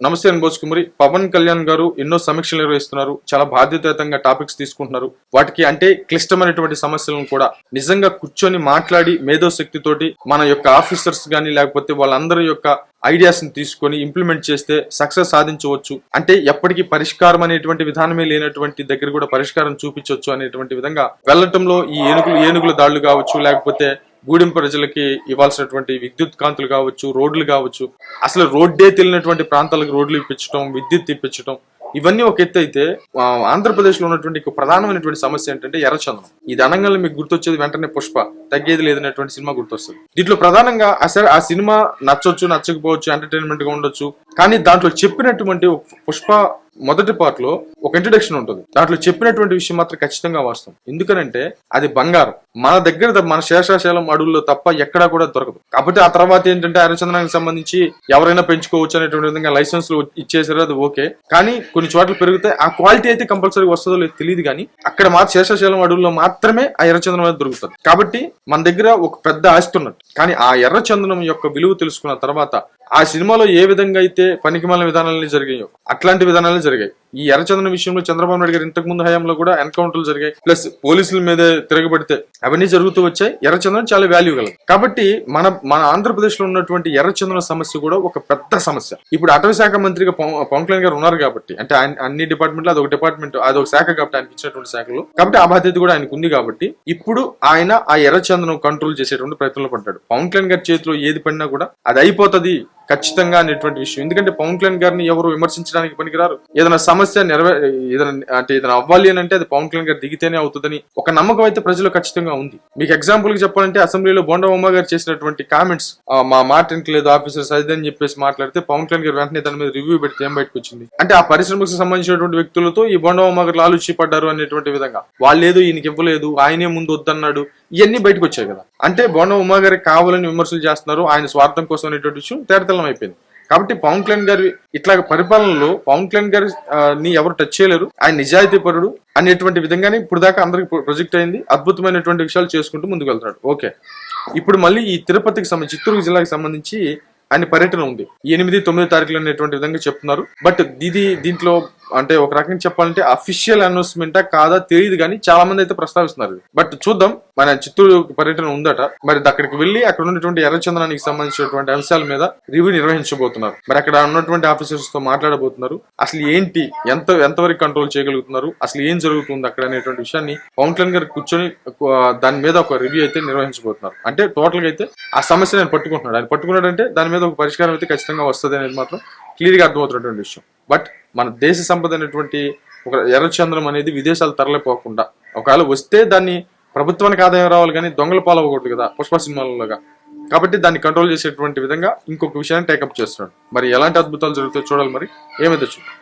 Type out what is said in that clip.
నమస్తే అనుబోజ్ కుమారి. పవన్ కళ్యాణ్ గారు ఎన్నో సమీక్షలు నిర్వహిస్తున్నారు, చాలా బాధ్యతాయుతంగా టాపిక్స్ తీసుకుంటున్నారు. వాటికి అంటే క్లిష్టమైనటువంటి సమస్యలను కూడా నిజంగా కూర్చొని మాట్లాడి మేధోశక్తితోటి మన యొక్క ఆఫీసర్స్ గానీ లేకపోతే వాళ్ళందరి యొక్క ఐడియాస్ ని తీసుకొని ఇంప్లిమెంట్ చేస్తే సక్సెస్ సాధించవచ్చు. అంటే ఎప్పటికీ పరిష్కారం అనేటువంటి విధానమే లేనటువంటి దగ్గర కూడా పరిష్కారం చూపించవచ్చు అనేటువంటి విధంగా వెళ్లటంలో ఈ ఏనుగుల దాడులు కావచ్చు, లేకపోతే గూడెం ప్రజలకి ఇవ్వాల్సినటువంటి విద్యుత్ కాంతులు కావచ్చు, రోడ్లు కావచ్చు, అసలు రోడ్డే తెలియనటువంటి ప్రాంతాలకు రోడ్లు ఇప్పించడం, విద్యుత్ ఇప్పించడం, ఇవన్నీ ఒక ఎత్తు అయితే ఆంధ్రప్రదేశ్ లో ఉన్నటువంటి ప్రధానమైనటువంటి సమస్య ఏంటంటే ఎర్రచందనం. ఇది అనంగానే మీకు గుర్తొచ్చేది వెంటనే పుష్ప, తగ్గేది లేదనేటువంటి సినిమా గుర్తొస్తుంది. దీంట్లో ప్రధానంగా అసలు ఆ సినిమా నచ్చొచ్చు నచ్చకపోవచ్చు, ఎంటర్టైన్మెంట్ గా ఉండొచ్చు, కానీ దాంట్లో చెప్పినటువంటి పుష్ప మొదటి పార్ట్ లో ఒక ఇంట్రడక్షన్ ఉంటుంది. దాంట్లో చెప్పినటువంటి విషయం మాత్రం ఖచ్చితంగా వాస్తవం. ఎందుకనంటే అది బంగారం మన దగ్గర, మన శేషాశైలం అడవుల్లో తప్ప ఎక్కడా కూడా దొరకదు. కాబట్టి ఆ తర్వాత ఏంటంటే ఎర్రచందనానికి సంబంధించి ఎవరైనా పెంచుకోవచ్చు అనేటువంటి విధంగా లైసెన్స్లు ఇచ్చేసారు, అది ఓకే. కానీ కొన్ని చోట్ల పెరుగుతాయి, ఆ క్వాలిటీ అయితే కంపల్సరీ వస్తుందో లేదు తెలియదు, కానీ అక్కడ మాత్రం శేషాశైలం అడవుల్లో మాత్రమే ఆ ఎర్రచందనం అనేది దొరుకుతుంది. కాబట్టి మన దగ్గర ఒక పెద్ద ఆస్తి ఉన్నట్టు. కానీ ఆ ఎర్రచందనం యొక్క విలువ తెలుసుకున్న తర్వాత ఆ సినిమాలో ఏ విధంగా అయితే పనికిమాలిన విధానాలని జరిగాయో అట్లాంటి విధానాలు జరిగాయి. ఈ ఎర్రచందనం విషయంలో చంద్రబాబు నాయుడు గారు ఇంతకు ముందు హయాంలో కూడా ఎన్కౌంటర్లు జరిగాయి, ప్లస్ పోలీసుల మీద తిరగబడితే అవన్నీ జరుగుతూ వచ్చాయి. ఎర్రచందనం చాలా వాల్యూ కలదు. కాబట్టి మన ఆంధ్రప్రదేశ్ లో ఉన్నటువంటి ఎర్రచందనం సమస్య కూడా ఒక పెద్ద సమస్య. ఇప్పుడు అటవీ శాఖ మంత్రిగా పవన్ కళ్యాణ్ గారు ఉన్నారు కాబట్టి, అంటే ఆయన అన్ని డిపార్ట్మెంట్లు అదొక డిపార్ట్మెంట్, అదొక శాఖ కాబట్టి ఆయనకి ఇచ్చినటువంటి శాఖలు, కాబట్టి ఆ బాధ్యత కూడా ఆయనకు ఉంది. కాబట్టి ఇప్పుడు ఆయన ఆ ఎర్రచందనం కంట్రోల్ చేసేటువంటి ప్రయత్నంలో పడ్డాడు. పవన్ కళ్యాణ్ గారి చేతిలో ఏది పడినా కూడా అది అయిపోతుంది ఖచ్చితంగా అనేటువంటి విషయం. ఎందుకంటే పవన్ కళ్యాణ్ గారిని ఎవరు విమర్శించడానికి పనికిరారు. ఏదైనా సమస్య ఏదైనా అవ్వాలి అని అంటే అది పవన్ కళ్యాణ్ గారు దిగితేనే అవుతుందని ఒక నమ్మకం అయితే ప్రజలు ఖచ్చితంగా ఉంది. మీకు ఎగ్జాంపుల్ కి చెప్పాలంటే అసెంబ్లీలో బోండా ఉమ్మ గారు చేసినటువంటి కామెంట్స్, మా మాట లేదు ఆఫీసర్స్ అదని చెప్పేసి మాట్లాడితే పవన్ కళ్యాణ్ గారు వెంటనే దాని మీద రివ్యూ పెడితే ఏం బయటకు వచ్చింది అంటే ఆ పరిశ్రమకు సంబంధించినటువంటి వ్యక్తులతో ఈ బోండా ఉమ్మ గారు ఆలోచి పడ్డారు అనేటువంటి విధంగా. వాళ్ళేదో ఈయనకి ఇవ్వలేదు, ఆయనే ముందు వద్దన్నాడు, ఇవన్నీ బయటకు వచ్చాయి కదా. అంటే బోండా ఉమ్మ గారికి కావాలని విమర్శలు చేస్తున్నారు, ఆయన స్వార్థం కోసం అనేటువంటి విషయం తేటతెల్లం అయిపోయింది. కాబట్టి పవన్ కళ్యాణ్ గారి ఇట్లా పరిపాలనలో పవన్ కళ్యాణ్ గారి ని ఎవరు టచ్ చేయలేరు, ఆయన నిజాయితీ పరుడు అనేటువంటి విధంగానే ఇప్పుడు దాకా అందరికి ప్రొజెక్ట్ అయింది. అద్భుతమైనటువంటి విషయాలు చేసుకుంటూ ముందుకు వెళ్తున్నాడు. ఓకే, ఇప్పుడు మళ్ళీ ఈ తిరుపతికి సంబంధించి, చిత్తూరు జిల్లాకి సంబంధించి ఆయన పర్యటన ఉంది 8, 9 తారీఖులు అనేటువంటి విధంగా చెప్తున్నారు. బట్ దీంట్లో అంటే ఒక రకంగా చెప్పాలంటే అఫీషియల్ అనౌన్స్మెంటా కాదా తెలియదు, కానీ చాలా మంది అయితే ప్రస్తావిస్తున్నారు. బట్ చూద్దాం, మన చిత్తూరు పర్యటన ఉందట. మరి అక్కడికి వెళ్లి అక్కడ ఉన్నటువంటి ఎర్రచందనానికి సంబంధించినటువంటి అంశాల మీద రివ్యూ నిర్వహించబోతున్నారు. మరి అక్కడ ఉన్నటువంటి ఆఫీసర్స్ తో మాట్లాడబోతున్నారు. అసలు ఏంటి, ఎంతవరకు కంట్రోల్ చేయగలుగుతున్నారు, అసలు ఏం జరుగుతుంది అక్కడ అనేటువంటి విషయాన్ని పవన్ కళ్యాణ్ గారు కూర్చొని దాని మీద ఒక రివ్యూ అయితే నిర్వహించబోతున్నారు. అంటే టోటల్ గా అయితే ఆ సమస్య ఆయన పట్టుకున్నాడంటే దాని మీద ఒక పరిష్కారం అయితే ఖచ్చితంగా వస్తుంది అనేది మాత్రం క్లియర్ గా అర్థమవుతున్నటువంటి విషయం. బట్ మన దేశ సంపద అనేటువంటి ఒక ఎర్రచందనం అనేది విదేశాలు తరలిపోకుండా, ఒకవేళ వస్తే దాన్ని ప్రభుత్వానికి ఆదాయం రావాలి, కానీ దొంగల పాలవకూడదు కదా పుష్ప సినిమాలలోగా. కాబట్టి దాన్ని కంట్రోల్ చేసేటువంటి విధంగా ఇంకొక విషయాన్ని టేకప్ చేస్తున్నాడు. మరి ఎలాంటి అద్భుతాలు జరుగుతాయో చూడాలి, మరి ఏమైతే చూడాలి.